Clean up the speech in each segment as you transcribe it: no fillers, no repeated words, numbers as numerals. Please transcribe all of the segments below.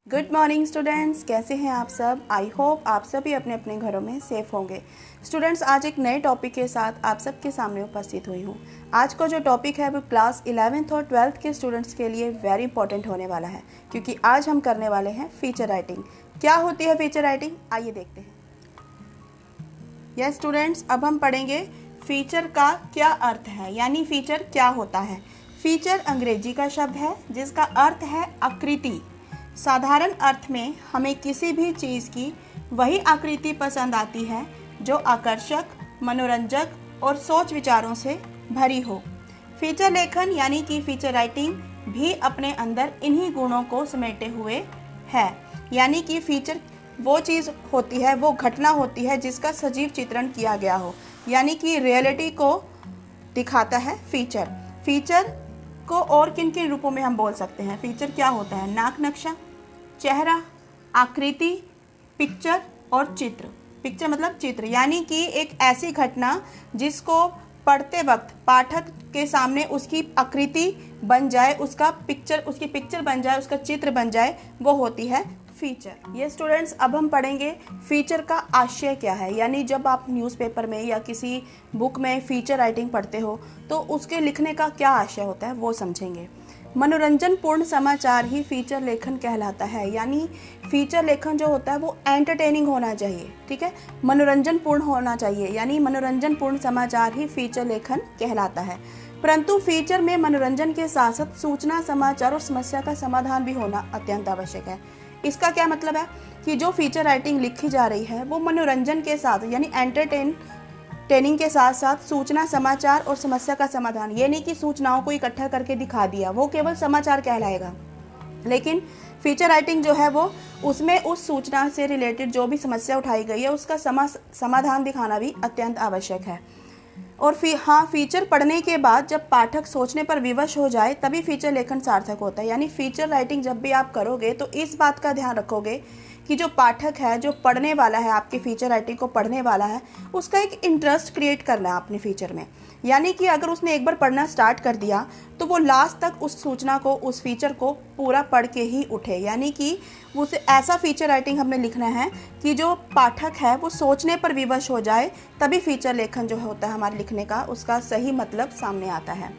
Good morning students, कैसे हैं आप सब। आई होप आप सभी अपने अपने घरों में सेफ होंगे। स्टूडेंट्स, आज एक नए टॉपिक के साथ आप सबके सामने उपस्थित हुई हूँ। आज का जो टॉपिक है वो क्लास 11th और 12th के स्टूडेंट्स के लिए वेरी इंपॉर्टेंट होने वाला है, क्योंकि आज हम करने वाले हैं फीचर राइटिंग। क्या होती है फीचर राइटिंग, आइए देखते हैं। यस स्टूडेंट्स, अब हम पढ़ेंगे फीचर का क्या अर्थ है, यानी फीचर क्या होता है। फीचर अंग्रेजी का शब्द है जिसका अर्थ है आकृति। साधारण अर्थ में हमें किसी भी चीज़ की वही आकृति पसंद आती है जो आकर्षक, मनोरंजक और सोच विचारों से भरी हो। फीचर लेखन यानी कि फीचर राइटिंग भी अपने अंदर इन्हीं गुणों को समेटे हुए है। यानी कि फीचर वो चीज़ होती है, वो घटना होती है जिसका सजीव चित्रण किया गया हो, यानी कि रियलिटी को दिखाता है फीचर। फीचर को और किन किन रूपों में हम बोल सकते हैं। फीचर क्या होता है, नाक नक्शा, चेहरा, आकृति, पिक्चर और चित्र। पिक्चर मतलब चित्र, यानी कि एक ऐसी घटना जिसको पढ़ते वक्त पाठक के सामने उसकी आकृति बन जाए, उसकी पिक्चर बन जाए, उसका चित्र बन जाए, वो होती है फीचर। ये स्टूडेंट्स, अब हम पढ़ेंगे फीचर का आशय क्या है। यानी जब आप न्यूज़पेपर में या किसी बुक में फीचर राइटिंग पढ़ते हो तो उसके लिखने का क्या आशय होता है वो समझेंगे। मनोरंजन पूर्ण समाचार ही फीचर लेखन कहलाता है। यानी फीचर लेखन जो होता है वो एंटरटेनिंग होना चाहिए, ठीक है, मनोरंजन पूर्ण होना चाहिए, यानी मनोरंजन पूर्ण समाचार ही फीचर लेखन कहलाता है। परंतु फीचर में मनोरंजन के साथ साथ सूचना, समाचार और समस्या का समाधान भी होना अत्यंत आवश्यक है। इसका क्या मतलब है कि जो फीचर राइटिंग लिखी जा रही है वो मनोरंजन के साथ, यानी एंटरटेनिंग के साथ साथ सूचना, समाचार और समस्या का समाधान, ये नहीं कि सूचनाओं को इकट्ठा करके दिखा दिया, वो केवल समाचार कहलाएगा। लेकिन फीचर राइटिंग जो है वो उसमें उस सूचना से रिलेटेड जो भी समस्या उठाई गई है उसका समाधान दिखाना भी अत्यंत आवश्यक है। और फीचर पढ़ने के बाद जब पाठक सोचने पर विवश हो जाए तभी फीचर लेखन सार्थक होता है। यानी फीचर राइटिंग जब भी आप करोगे तो इस बात का ध्यान रखोगे कि जो पाठक है, जो पढ़ने वाला है, आपकी फीचर राइटिंग को पढ़ने वाला है, उसका एक इंटरेस्ट क्रिएट करना है अपने फीचर में। यानी कि अगर उसने एक बार पढ़ना स्टार्ट कर दिया तो वो लास्ट तक उस सूचना को, उस फीचर को पूरा पढ़ के ही उठे। यानी कि उसे ऐसा फीचर राइटिंग हमें लिखना है कि जो पाठक है वो सोचने पर विवश हो जाए, तभी फीचर लेखन जो होता है हमारे लिखने का, उसका सही मतलब सामने आता है।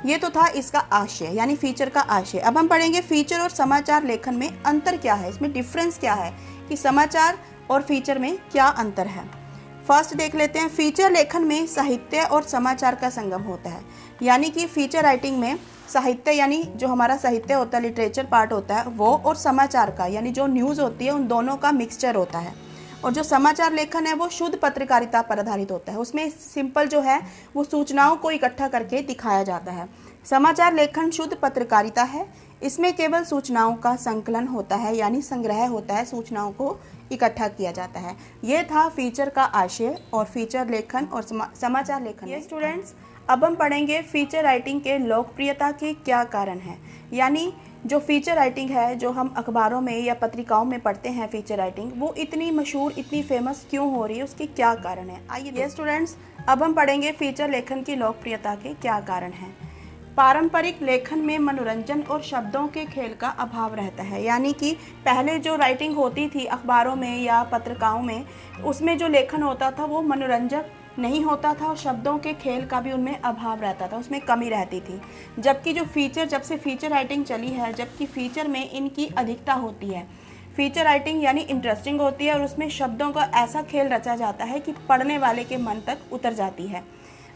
ये तो था इसका आशय, यानी फीचर का आशय। अब हम पढ़ेंगे फीचर और समाचार लेखन में अंतर क्या है, इसमें डिफरेंस क्या है, कि समाचार और फीचर में क्या अंतर है। फर्स्ट देख लेते हैं, फीचर लेखन में साहित्य और समाचार का संगम होता है। यानी कि फीचर राइटिंग में साहित्य, यानी जो हमारा साहित्य होता है, लिटरेचर पार्ट होता है वो, और समाचार का, यानी जो न्यूज़ होती है, उन दोनों का मिक्सचर होता है। और जो समाचार लेखन है वो शुद्ध पत्रकारिता पर आधारित होता है। उसमें सिंपल जो है वो सूचनाओं को इकट्ठा करके दिखाया जाता है। समाचार लेखन शुद्ध पत्रकारिता है, इसमें केवल सूचनाओं का संकलन होता है, यानी संग्रह होता है, सूचनाओं को इकट्ठा किया जाता है। ये था फीचर का आशय और फीचर लेखन और समाचार लेखन। ये स्टूडेंट्स, अब हम पढ़ेंगे फीचर राइटिंग के लोकप्रियता के क्या कारण हैं। यानी जो फीचर राइटिंग है, जो हम अखबारों में या पत्रिकाओं में पढ़ते हैं फीचर राइटिंग, वो इतनी मशहूर, इतनी फेमस क्यों हो रही है, उसके क्या कारण है। आइए ये स्टूडेंट्स, अब हम पढ़ेंगे फीचर लेखन की लोकप्रियता के क्या कारण हैं। पारंपरिक लेखन में मनोरंजन और शब्दों के खेल का अभाव रहता है। यानी कि पहले जो राइटिंग होती थी अखबारों में या पत्रिकाओं में, उसमें जो लेखन होता था वो मनोरंजक नहीं होता था और शब्दों के खेल का भी उनमें अभाव रहता था, उसमें कमी रहती थी। जबकि जब से फीचर राइटिंग चली है, जबकि फीचर में इनकी अधिकता होती है। फीचर राइटिंग यानी इंटरेस्टिंग होती है और उसमें शब्दों का ऐसा खेल रचा जाता है कि पढ़ने वाले के मन तक उतर जाती है।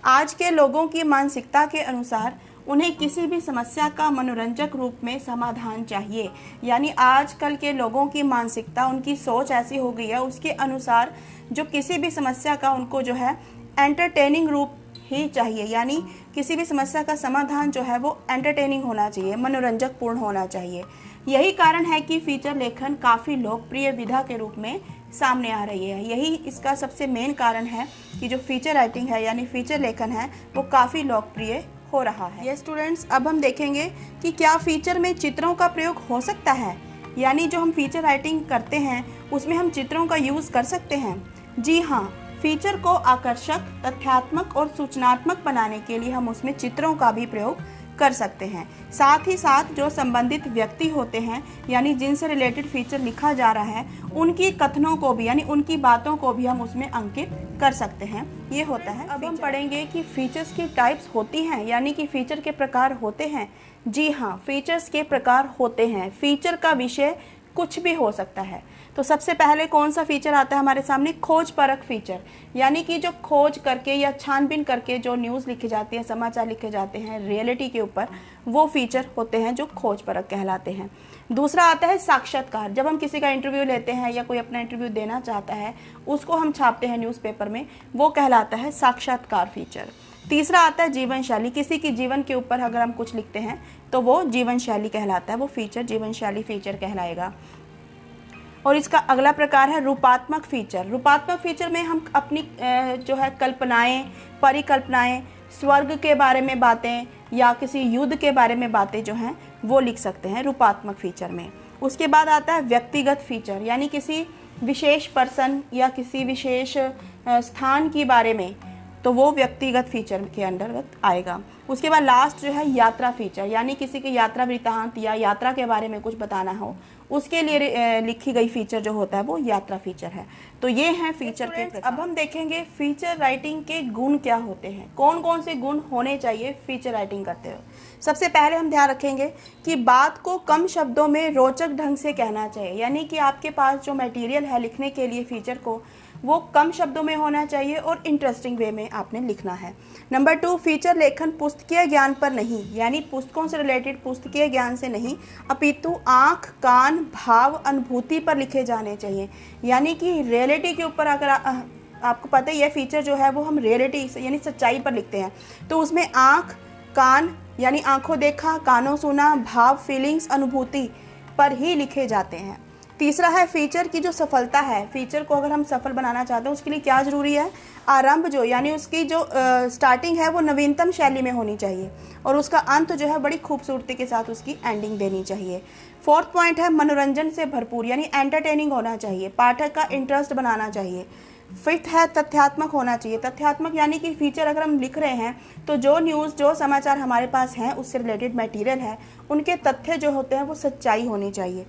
आज के लोगों की मानसिकता के अनुसार उन्हें किसी भी समस्या का मनोरंजक रूप में समाधान चाहिए। यानी आजकल के लोगों की मानसिकता, उनकी सोच ऐसी हो गई है, उसके अनुसार जो किसी भी समस्या का उनको जो है एंटरटेनिंग रूप ही चाहिए। यानी किसी भी समस्या का समाधान जो है वो एंटरटेनिंग होना चाहिए, मनोरंजक पूर्ण होना चाहिए। यही कारण है कि फीचर लेखन काफ़ी लोकप्रिय विधा के रूप में सामने आ रही है। यही इसका सबसे मेन कारण है कि जो फीचर राइटिंग है यानी फीचर लेखन है वो काफ़ी लोकप्रिय हो रहा है। ये स्टूडेंट्स, अब हम देखेंगे कि क्या फीचर में चित्रों का प्रयोग हो सकता है। यानी जो हम फीचर राइटिंग करते हैं उसमें हम चित्रों का यूज़ कर सकते हैं। जी हाँ, फीचर को आकर्षक, तथ्यात्मक और सूचनात्मक बनाने के लिए हम उसमें चित्रों का भी प्रयोग कर सकते हैं। साथ ही साथ जो संबंधित व्यक्ति होते हैं यानी जिनसे रिलेटेड फीचर लिखा जा रहा है, उनकी कथनों को भी यानी उनकी बातों को भी हम उसमें अंकित कर सकते हैं। ये होता है। अब हम पढ़ेंगे कि फीचर्स की टाइप्स होती हैं यानी कि फीचर के प्रकार होते हैं। जी हाँ, फीचर्स के प्रकार होते हैं। फीचर का विषय कुछ भी हो सकता है। तो सबसे पहले कौन सा फीचर आता है हमारे सामने? खोज परक फीचर, यानी कि जो खोज करके या छानबीन करके जो न्यूज़ लिखी जाती है, समाचार लिखे जाते हैं रियलिटी के ऊपर, वो फीचर होते हैं जो खोज परक कहलाते हैं। दूसरा आता है साक्षात्कार। जब हम किसी का इंटरव्यू लेते हैं या कोई अपना इंटरव्यू देना चाहता है, उसको हम छापते हैं न्यूज़पेपर में, वो कहलाता है साक्षात्कार फीचर। तीसरा आता है जीवन शैली। किसी की जीवन के ऊपर अगर हम कुछ लिखते हैं तो वो जीवन शैली कहलाता है, वो फीचर जीवन शैली फीचर कहलाएगा। और इसका अगला प्रकार है रूपात्मक फीचर। रूपात्मक फीचर में हम अपनी जो है कल्पनाएं, परिकल्पनाएं, स्वर्ग के बारे में बातें या किसी युद्ध के बारे में बातें जो हैं वो लिख सकते हैं रूपात्मक फीचर में। उसके बाद आता है व्यक्तिगत फीचर, यानी किसी विशेष पर्सन या किसी विशेष स्थान के बारे में, तो वो व्यक्तिगत फीचर के अंतर्गत आएगा। उसके बाद लास्ट जो है यात्रा फीचर, यानी किसी की यात्रा वृत्तांत या यात्रा के बारे में कुछ बताना हो, उसके लिए लिखी गई फीचर जो होता है वो यात्रा फीचर है। तो ये हैं फीचर के प्रकार। अब हम देखेंगे फीचर राइटिंग के गुण क्या होते हैं, कौन कौन से गुण होने चाहिए फीचर राइटिंग करते हुए। सबसे पहले हम ध्यान रखेंगे कि बात को कम शब्दों में रोचक ढंग से कहना चाहिए, यानी कि आपके पास जो मटेरियल है लिखने के लिए फीचर को, वो कम शब्दों में होना चाहिए और इंटरेस्टिंग वे में आपने लिखना है। नंबर 2, फीचर लेखन पुस्तकीय ज्ञान पर नहीं, यानी पुस्तकों से रिलेटेड पुस्तकीय ज्ञान से नहीं, अपितु आँख, कान, भाव, अनुभूति पर लिखे जाने चाहिए। यानी कि रियलिटी के ऊपर अगर आपको पता ही है फीचर जो है वो हम रियलिटी यानी सच्चाई पर लिखते हैं, तो उसमें आँख, कान यानी आँखों देखा, कानों सुना, भाव, फीलिंग्स, अनुभूति पर ही लिखे जाते हैं। तीसरा है फीचर की जो सफलता है, फीचर को अगर हम सफल बनाना चाहते हैं उसके लिए क्या ज़रूरी है? आरंभ जो यानी उसकी जो स्टार्टिंग है वो नवीनतम शैली में होनी चाहिए और उसका अंत जो है बड़ी खूबसूरती के साथ उसकी एंडिंग देनी चाहिए। फोर्थ पॉइंट है मनोरंजन से भरपूर, यानी एंटरटेनिंग होना चाहिए, पाठक का इंटरेस्ट बनाना चाहिए। फिफ्थ है तथ्यात्मक होना चाहिए। तथ्यात्मक यानी कि फीचर अगर हम लिख रहे हैं तो जो न्यूज़ जो समाचार हमारे पास हैं उससे रिलेटेड मटेरियल है, उनके तथ्य जो होते हैं वो सच्चाई होनी चाहिए।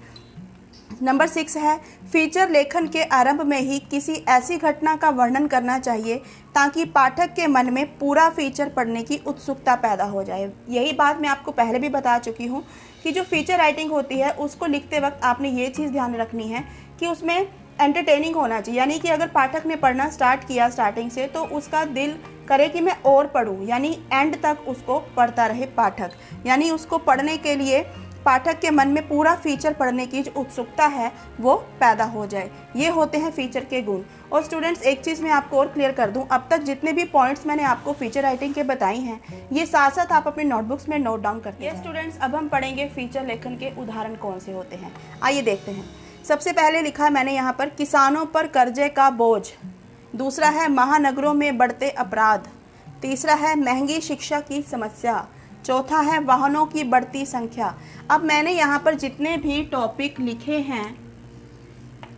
नंबर 6 है फीचर लेखन के आरंभ में ही किसी ऐसी घटना का वर्णन करना चाहिए ताकि पाठक के मन में पूरा फीचर पढ़ने की उत्सुकता पैदा हो जाए। यही बात मैं आपको पहले भी बता चुकी हूँ कि जो फीचर राइटिंग होती है उसको लिखते वक्त आपने ये चीज़ ध्यान रखनी है कि उसमें एंटरटेनिंग होना चाहिए, यानी कि अगर पाठक ने पढ़ना स्टार्ट किया स्टार्टिंग से तो उसका दिल करे कि मैं और पढूं, यानी एंड तक उसको पढ़ता रहे पाठक, यानी उसको पढ़ने के लिए पाठक के मन में पूरा फीचर पढ़ने की जो उत्सुकता है वो पैदा हो जाए। ये होते हैं फीचर के गुण। और स्टूडेंट्स एक चीज़ मैं आपको और क्लियर कर दूं, अब तक जितने भी पॉइंट्स मैंने आपको फीचर राइटिंग के बताई हैं ये साथ साथ आप अपने नोटबुक्स में नोट डाउन करते हैं। स्टूडेंट्स अब हम पढ़ेंगे फीचर लेखन के उदाहरण कौन से होते हैं, आइए देखते हैं। सबसे पहले लिखा है मैंने यहाँ पर किसानों पर कर्जे का बोझ, दूसरा है महानगरों में बढ़ते अपराध, तीसरा है महंगी शिक्षा की समस्या, चौथा है वाहनों की बढ़ती संख्या। अब मैंने यहाँ पर जितने भी टॉपिक लिखे हैं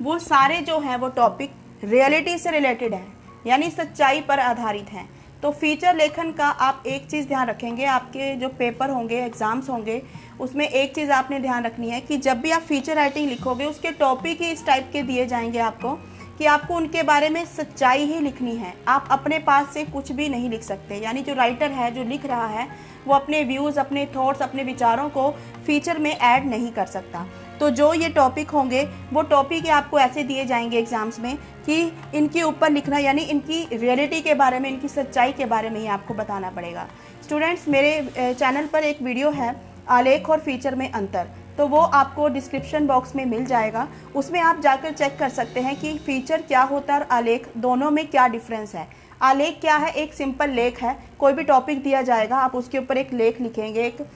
वो सारे जो हैं वो टॉपिक रियलिटी से रिलेटेड हैं, यानी सच्चाई पर आधारित हैं। तो फीचर लेखन का आप एक चीज़ ध्यान रखेंगे, आपके जो पेपर होंगे एग्ज़ाम्स होंगे उसमें एक चीज़ आपने ध्यान रखनी है कि जब भी आप फीचर राइटिंग लिखोगे उसके टॉपिक ही इस टाइप के दिए जाएंगे आपको कि आपको उनके बारे में सच्चाई ही लिखनी है, आप अपने पास से कुछ भी नहीं लिख सकते। यानी जो राइटर है जो लिख रहा है वो अपने व्यूज़, अपने थॉट्स, अपने विचारों को फीचर में ऐड नहीं कर सकता। तो जो ये टॉपिक होंगे वो टॉपिक आपको ऐसे दिए जाएंगे एग्जाम्स में कि इनके ऊपर लिखना, यानी इनकी रियलिटी के बारे में, इनकी सच्चाई के बारे में ही आपको बताना पड़ेगा। स्टूडेंट्स मेरे चैनल पर एक वीडियो है आलेख और फीचर में अंतर, तो वो आपको डिस्क्रिप्शन बॉक्स में मिल जाएगा, उसमें आप जाकर चेक कर सकते हैं कि फ़ीचर क्या होता है और आलेख दोनों में क्या डिफरेंस है। आलेख क्या है? एक सिंपल लेख है, कोई भी टॉपिक दिया जाएगा आप उसके ऊपर एक लेख लिखेंगे, एक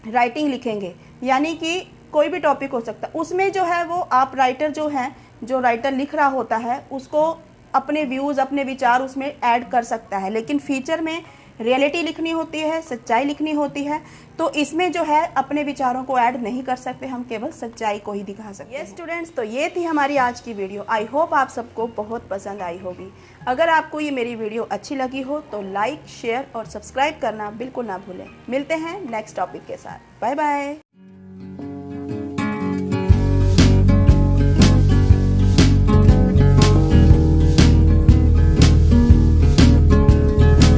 राइटिंग लिखेंगे, यानी कि कोई भी टॉपिक हो सकता है। उसमें जो है वो आप राइटर जो है, जो राइटर लिख रहा होता है उसको अपने व्यूज़, अपने विचार उसमें ऐड कर सकता है। लेकिन फीचर में रियलिटी लिखनी होती है, सच्चाई लिखनी होती है, तो इसमें जो है अपने विचारों को ऐड नहीं कर सकते, हम केवल सच्चाई को ही दिखा सकते हैं। स्टूडेंट्स, तो ये थी हमारी आज की वीडियो। आई होप आप सबको बहुत पसंद आई होगी। अगर आपको ये मेरी वीडियो अच्छी लगी हो तो लाइक, शेयर और सब्सक्राइब करना बिल्कुल ना भूलें। मिलते हैं नेक्स्ट टॉपिक के साथ। Bye bye.